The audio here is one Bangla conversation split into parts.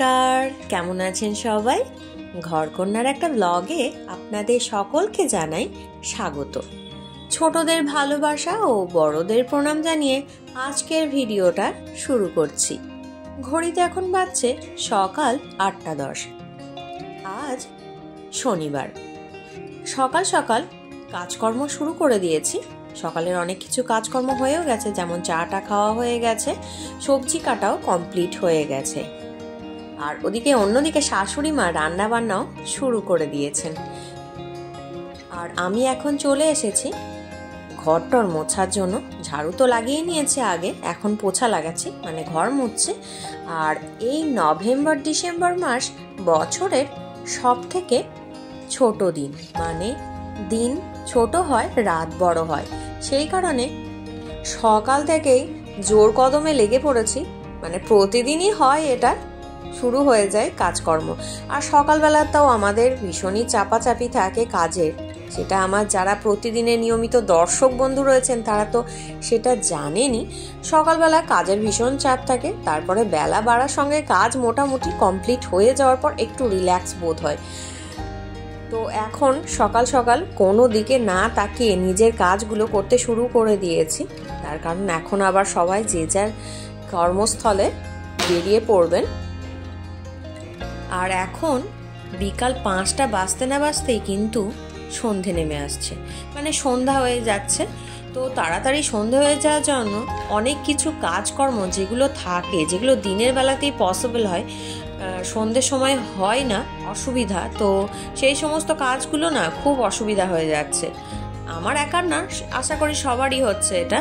নমস্কার, কেমন আছেন সবাই? ঘরকন্যার একটা ব্লগে আপনাদের সকলকে জানাই স্বাগত। ছোটদের ভালোবাসা ও বড়দের প্রণাম জানিয়ে আজকের ভিডিওটা শুরু করছি। ঘড়িতে এখন বাজছে সকাল 8:10। আজ শনিবার। সকাল সকাল কাজকর্ম শুরু করে দিয়েছি। সকালের অনেক কিছু কাজকর্ম হয়েও গেছে, যেমন চাটা খাওয়া হয়ে গেছে, সবজি কাটাও কমপ্লিট হয়ে গেছে। আর ওদিকে অন্যদিকে শাশুড়ি মা রান্না বান্নাও শুরু করে দিয়েছেন। আর আমি এখন চলে এসেছি ঘরটর মোছার জন্য। ঝাড়ু তো লাগিয়ে নিয়েছে আগে, এখন পোছা লাগাচ্ছি, মানে ঘর মুছছে। আর এই নভেম্বর ডিসেম্বর মাস বছরের সব থেকে ছোট দিন, মানে দিন ছোট হয় রাত বড় হয়। সেই কারণে সকাল থেকেই জোর কদমে লেগে পড়েছি, মানে প্রতিদিনই হয় এটা, শুরু হয়ে যায় কাজকর্ম। আর সকালবেলাটাও আমাদের ভীষণই চাপাচাপি থাকে কাজের। সেটা আমার যারা প্রতিদিনের নিয়মিত দর্শক বন্ধু রয়েছেন তারা তো সেটা জানেনই। সকালবেলা কাজের ভীষণ চাপ থাকে, তারপরে বেলা বাড়ার সঙ্গে কাজ মোটামুটি কমপ্লিট হয়ে যাওয়ার পর একটু রিল্যাক্স বোধ হয়। তো এখন সকাল সকাল কোনো দিকে না তাকিয়ে নিজের কাজগুলো করতে শুরু করে দিয়েছি। তার কারণ এখন আবার সবাই যে যার কর্মস্থলে বেরিয়ে পড়বেন। আর এখন বিকাল 5টা বাজতে না বাজতেই কিন্তু সন্ধে নেমে আসছে, মানে সন্ধ্যা হয়ে যাচ্ছে। তো তাড়াতাড়ি সন্ধে হয়ে যাওয়ার জন্য অনেক কিছু কাজকর্ম যেগুলো থাকে, যেগুলো দিনের বেলাতেই পসিবল হয়, সন্ধ্যের সময় হয় না, অসুবিধা। তো সেই সমস্ত কাজগুলো না খুব অসুবিধা হয়ে যাচ্ছে। আমার একার না, আশা করি সবারই হচ্ছে এটা।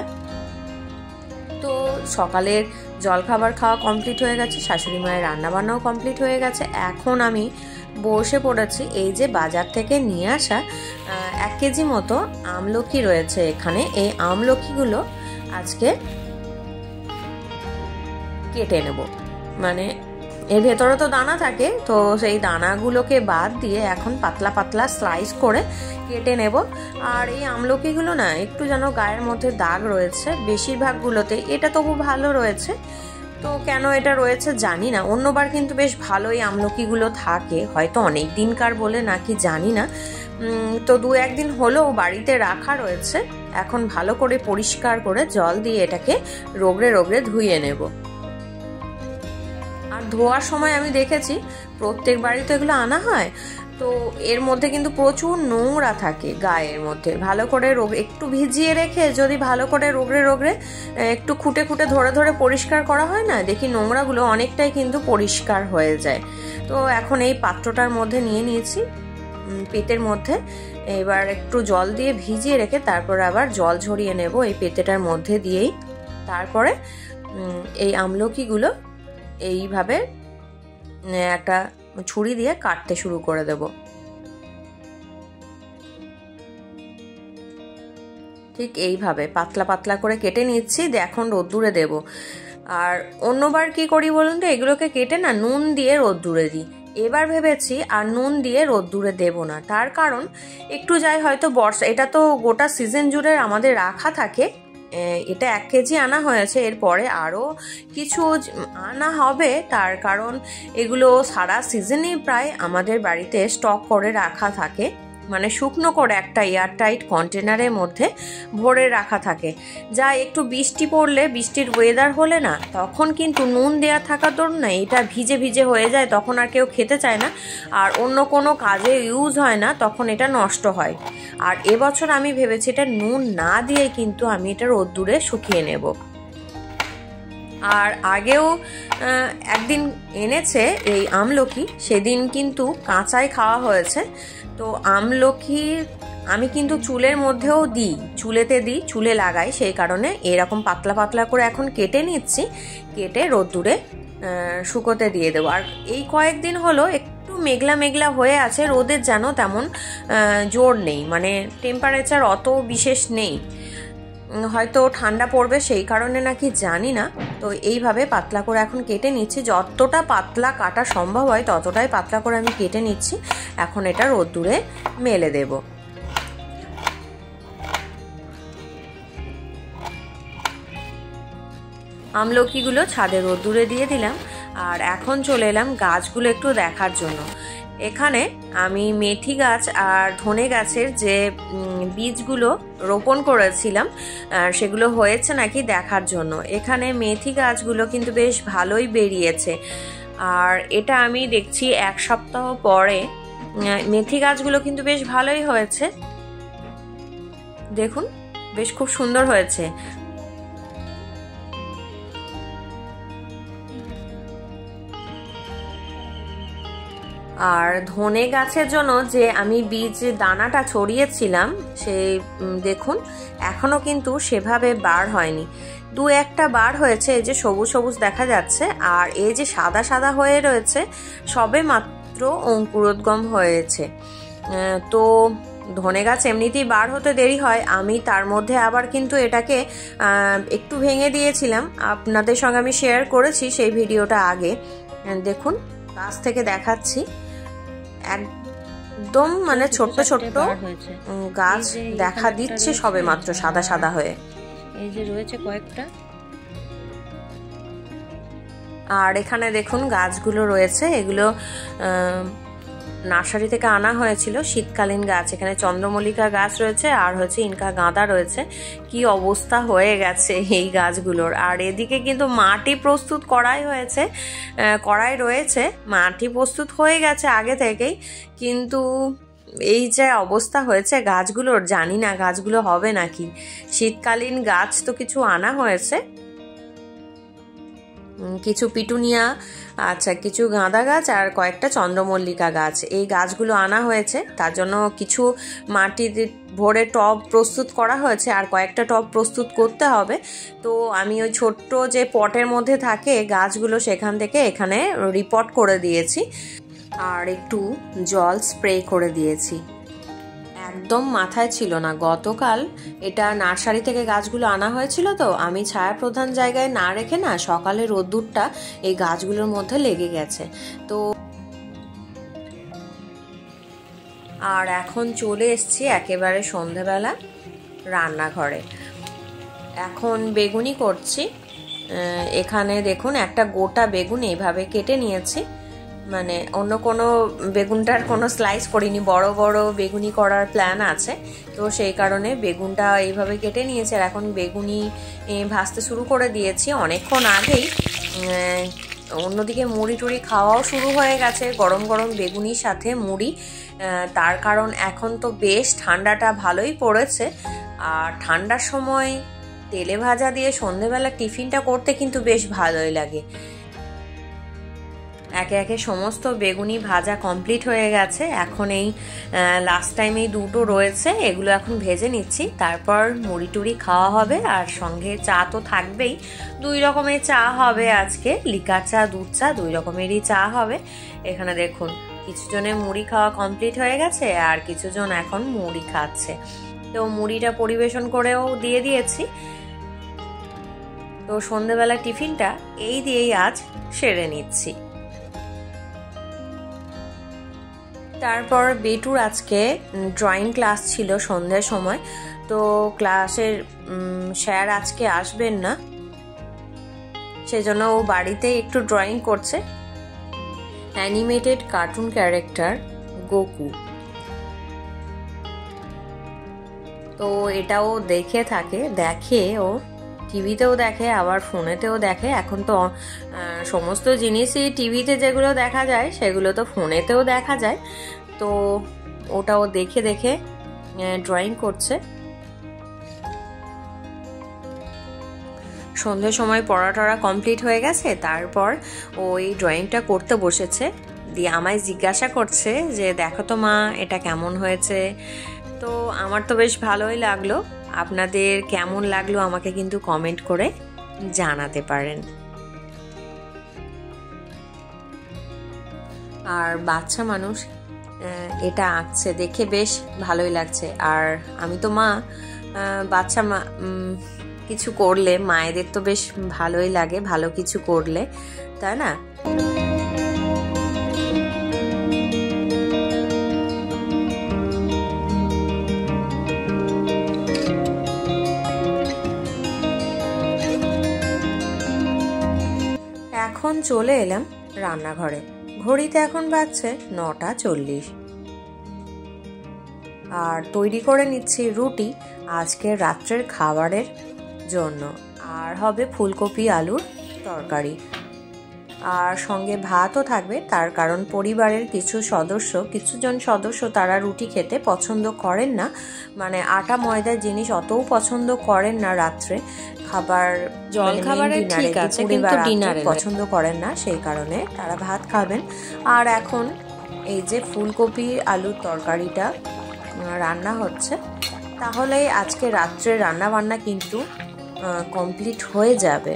তো সকালের জলখাবার খাওয়া কমপ্লিট হয়ে গেছে, শাশুড়ি মায়ের রান্নাবান্নাও কমপ্লিট হয়ে গেছে। এখন আমি বসে পড়েছি এই যে বাজার থেকে নিয়ে আসা 1 কেজি মতো আমলকি রয়েছে এখানে। এই আমলকিগুলো আজকে কেটে নেব, মানে এর ভেতরে তো দানা থাকে, তো সেই দানাগুলোকে বাদ দিয়ে এখন পাতলা পাতলা স্লাইস করে কেটে নেব। আর এই আমলকিগুলো না একটু যেন গায়ের মধ্যে দাগ রয়েছে বেশিরভাগগুলোতে, এটা তবু ভালো রয়েছে। তো কেন এটা রয়েছে জানি না, অন্যবার কিন্তু বেশ ভালোই আমলকিগুলো থাকে, হয়তো অনেক দিনকার বলে নাকি জানি না। তো 2-1 দিন হলেও বাড়িতে রাখা রয়েছে। এখন ভালো করে পরিষ্কার করে জল দিয়ে এটাকে রগড়ে রগড়ে ধুয়ে নেব। আর ধোয়ার সময় আমি দেখেছি প্রত্যেক বাড়িতে এগুলো আনা হয়, তো এর মধ্যে কিন্তু প্রচুর নোংরা থাকে গায়ের মধ্যে। ভালো করে একটু ভিজিয়ে রেখে যদি ভালো করে রগড়ে রগড়ে একটু খুঁটে খুঁটে ধরে ধরে পরিষ্কার করা হয় না, দেখি নোংরাগুলো অনেকটাই কিন্তু পরিষ্কার হয়ে যায়। তো এখন এই পাত্রটার মধ্যে নিয়ে নিয়েছি পেটের মধ্যে। এবার একটু জল দিয়ে ভিজিয়ে রেখে তারপর আবার জল ঝরিয়ে নেব এই পেটেটার মধ্যে দিয়েই। তারপরে এই আমলকিগুলো এইভাবে একটা ছুরি দিয়ে কাটতে শুরু করে দেব। ঠিক এইভাবে পাতলা পাতলা করে কেটে নিচ্ছি, এখন রোদ্দুরে দেব। আর অন্যবার কি করি বলুন তো, এগুলোকে কেটে না নুন দিয়ে রোদ্দুরে দিই। এবার ভেবেছি আর নুন দিয়ে রোদ্দুরে দেব না, তার কারণ একটু যাই হয়তো বর্ষা, এটা তো গোটা সিজন জুড়ে আমাদের রাখা থাকে। এটা 1 কেজি আনা হয়েছে, এরপরে আরও কিছু আনা হবে, তার কারণ এগুলো সারা সিজনেই প্রায় আমাদের বাড়িতে স্টক করে রাখা থাকে, মানে শুকনো করে একটা এয়ারটাইট কন্টেনারের মধ্যে ভরে রাখা থাকে। যা একটু বৃষ্টি পড়লে, বৃষ্টির ওয়েদার হলে না, তখন কিন্তু নুন দেওয়া থাকার দরুন না এটা ভিজে ভিজে হয়ে যায়, তখন আর কেউ খেতে চায় না, আর অন্য কোনো কাজে ইউজ হয় না, তখন এটা নষ্ট হয়। আর এবছর আমি ভেবেছি এটা নুন না দিয়ে কিন্তু আমি এটা রোদ্দুরে শুকিয়ে নেব। আর আগেও একদিন এনেছে এই আমলকি, সেদিন কিন্তু কাঁচাই খাওয়া হয়েছে। তো আমলকি আমি কিন্তু চুলের মধ্যেও দিই, চুলেতে দিই, চুলে লাগাই, সেই কারণে এরকম পাতলা পাতলা করে এখন কেটে নিচ্ছি, কেটে রোদ্দুরে শুকোতে দিয়ে দেবো। আর এই কয়েকদিন হলো একটু মেঘলা মেঘলা হয়ে আছে, রোদের যেন তেমন জোর নেই, মানে টেম্পারেচার অত বিশেষ নেই, হয়তো ঠান্ডা পড়বে সেই কারণে নাকি জানি না। তো এইভাবে পাতলা করে এখন কেটে নিচ্ছি, যতটা পাতলা কাটা সম্ভব হয় ততটাই পাতলা করে আমি কেটে নিচ্ছি। এখন এটা রোদ্দুরে মেলে দেব। আমলকিগুলো ছাদে রোদ্দুরে দিয়ে দিলাম। আর এখন চলে এলাম গাছগুলো একটু দেখার জন্য। এখানে আমি মেথি গাছ আর ধনে গাছের যে বীজগুলো রোপণ করেছিলাম সেগুলো হয়েছে নাকি দেখার জন্য। এখানে মেথি গাছগুলো কিন্তু বেশ ভালোই বেরিয়েছে, আর এটা আমি দেখছি 1 সপ্তাহ পরে মেথি গাছগুলো কিন্তু বেশ ভালোই হয়েছে। দেখুন বেশ খুব সুন্দর হয়েছে। আর ধনে গাছের জন্য যে আমি বীজ দানাটা ছড়িয়েছিলাম সেই দেখুন এখনো কিন্তু সেভাবে বার হয়নি, 2-1টা বার হয়েছে, এই যে সবুজ সবুজ দেখা যাচ্ছে। আর এই যে সাদা সাদা হয়ে রয়েছে সবে মাত্র অঙ্কুরোদ্গম হয়েছে। তো ধনে গাছ এমনিতেই বার হতে দেরি হয়, আমি তার মধ্যে আবার কিন্তু এটাকে একটু ভেঙে দিয়েছিলাম, আপনাদের সঙ্গে আমি শেয়ার করেছি সেই ভিডিওটা আগে। দেখুন গাছ থেকে দেখাচ্ছি, একদম মানে ছোট্ট ছোট্ট গাছ দেখা দিচ্ছে সবে মাত্র সাদা সাদা হয়ে, এই যে রয়েছে কয়েকটা। আর এখানে দেখুন গাছগুলো রয়েছে, এগুলো নার্সারি থেকে আনা হয়েছিল, শীতকালীন গাছ। এখানে চন্দ্রমল্লিকা গাছ রয়েছে আর হচ্ছে ইনকা গাঁদা রয়েছে। কি অবস্থা হয়ে গেছে এই গাছগুলোর। আর এদিকে কিন্তু মাটি প্রস্তুত করাই হয়েছে, করাই রয়েছে, মাটি প্রস্তুত হয়ে গেছে আগে থেকেই, কিন্তু এই যে অবস্থা হয়েছে গাছগুলোর, জানি না গাছগুলো হবে নাকি। শীতকালীন গাছ তো কিছু আনা হয়েছে, কিছু পিটুনিয়া, আচ্ছা কিছু গাঁদা গাছ আর কয়েকটা চন্দ্রমল্লিকা গাছ, এই গাছগুলো আনা হয়েছে। তার জন্য কিছু মাটি ভরে টব প্রস্তুত করা হয়েছে আর কয়েকটা টব প্রস্তুত করতে হবে। তো আমি ওই ছোট্ট যে পটের মধ্যে থাকে গাছগুলো সেখান থেকে এখানে রিপোর্ট করে দিয়েছি আর একটু জল স্প্রে করে দিয়েছি। একদম মাথায় ছিল না, গতকাল এটা নার্সারি থেকে গাছগুলো আনা হয়েছিল, তো আমি ছায়া প্রধান জায়গায় না রেখে না সকালে রোদ্দুরটা এই গাছগুলোর মধ্যে লেগে গেছে। তো আর এখন চলে এসেছি একেবারে সন্ধেবেলা রান্নাঘরে। এখন বেগুনি করছি। এখানে দেখুন একটা গোটা বেগুন এইভাবে কেটে নিয়েছি, মানে অন্য কোনো বেগুনটার কোনো স্লাইস করিনি, বড় বড় বেগুনি করার প্ল্যান আছে, তো সেই কারণে বেগুনটা এইভাবে কেটে নিয়েছি। আর এখন বেগুনি ভাজতে শুরু করে দিয়েছি অনেকক্ষণ আগেই। অন্যদিকে মুড়ি টুড়ি খাওয়াও শুরু হয়ে গেছে, গরম গরম বেগুনির সাথে মুড়ি। তার কারণ এখন তো বেশ ঠান্ডাটা ভালোই পড়েছে, আর ঠান্ডার সময় তেলে ভাজা দিয়ে সন্ধেবেলা টিফিনটা করতে কিন্তু বেশ ভালোই লাগে। একে একে সমস্ত বেগুনি ভাজা কমপ্লিট হয়ে গেছে। এখন এই লাস্ট টাইম এই দুটো রয়েছে, এগুলো এখন ভেজে নিচ্ছি, তারপর মুড়ি টুড়ি খাওয়া হবে। আর সঙ্গে চা তো থাকবেই, 2 রকমের চা হবে আজকে, লিকার চা দুধ চা 2 রকমেরই চা হবে। এখানে দেখুন কিছু জনের মুড়ি খাওয়া কমপ্লিট হয়ে গেছে আর কিছু জন এখন মুড়ি খাচ্ছে, তো মুড়িটা পরিবেশন করেও দিয়ে দিয়েছি। তো সন্ধেবেলা টিফিনটা এই দিয়েই আজ সেরে নিচ্ছি। তারপর বেটুর আজকে ড্রয়িং ক্লাস ছিল সন্ধ্যার সময়, তো ক্লাসের স্যার আজকে আসবেন না, সেজন্য ও বাড়িতে একটু ড্রয়িং করছে। অ্যানিমেটেড কার্টুন ক্যারেক্টার গোকু, তো এটাও দেখে থাকে, দেখে ও টিভিতেও দেখে আবার ফোনেতেও দেখে। এখন তো সমস্ত জিনিসই টিভিতে যেগুলো দেখা যায় সেগুলো তো ফোনেতেও দেখা যায়, তো ওটাও দেখে দেখে ড্রয়িং করছে। সন্ধ্যের সময় পড়া টড়া কমপ্লিট হয়ে গেছে, তারপর ও এই ড্রয়িংটা করতে বসেছে, দিয়ে আমায় জিজ্ঞাসা করছে যে দেখো তো মা এটা কেমন হয়েছে। তো আমার তো বেশ ভালোই লাগলো, আপনাদের কেমন লাগলো আমাকে কিন্তু কমেন্ট করে জানাতে পারেন। আর বাচ্চা মানুষ এটা আঁকছে দেখে বেশ ভালোই লাগছে। আর আমি তো মা, বাচ্চা মা কিছু করলে মায়েদের তো বেশ ভালোই লাগে, ভালো কিছু করলে, তাই না? এখন চলে এলাম রান্নাঘরে। ঘড়িতে এখন বাজছে 9:40 আর তৈরি করে নিচ্ছি রুটি আজকের রাত্রের খাবারের জন্য। আর হবে ফুলকপি আলুর তরকারি, আর সঙ্গে ভাতও থাকবে। তার কারণ পরিবারের কিছুজন সদস্য তারা রুটি খেতে পছন্দ করেন না, মানে আটা ময়দার জিনিস অতও পছন্দ করেন না। রাত্রে খাবার জল খাবারের ঠিক আছে, কিন্তু ডিনারে পছন্দ করেন না, সেই কারণে তারা ভাত খাবেন। আর এখন এই যে ফুলকপি আলুর তরকারিটা রান্না হচ্ছে, তাহলে আজকে রাত্রে রান্না বান্না কিন্তু কমপ্লিট হয়ে যাবে।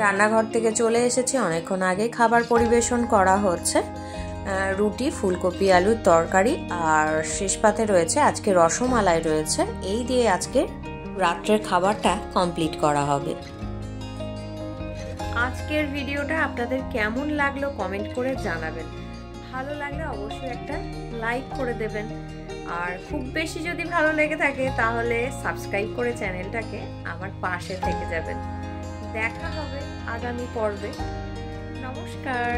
রান্নাঘর থেকে চলে এসেছি অনেকক্ষণ আগে। খাবার পরিবেশন করা হচ্ছে, রুটি, ফুলকপি আলুর তরকারি, আর শেষ পাতে রয়েছে আজকে রসমালাই রয়েছে। এই দিয়ে আজকে রাত্রের খাবারটা কমপ্লিট করা হবে। আজকের ভিডিওটা আপনাদের কেমন লাগলো কমেন্ট করে জানাবেন। ভালো লাগলে অবশ্যই একটা লাইক করে দেবেন, আর খুব বেশি যদি ভালো লেগে থাকে তাহলে সাবস্ক্রাইব করে চ্যানেলটাকে আমার পাশে থেকে যাবেন। দেখা হবে আগামী পর্বে। নমস্কার।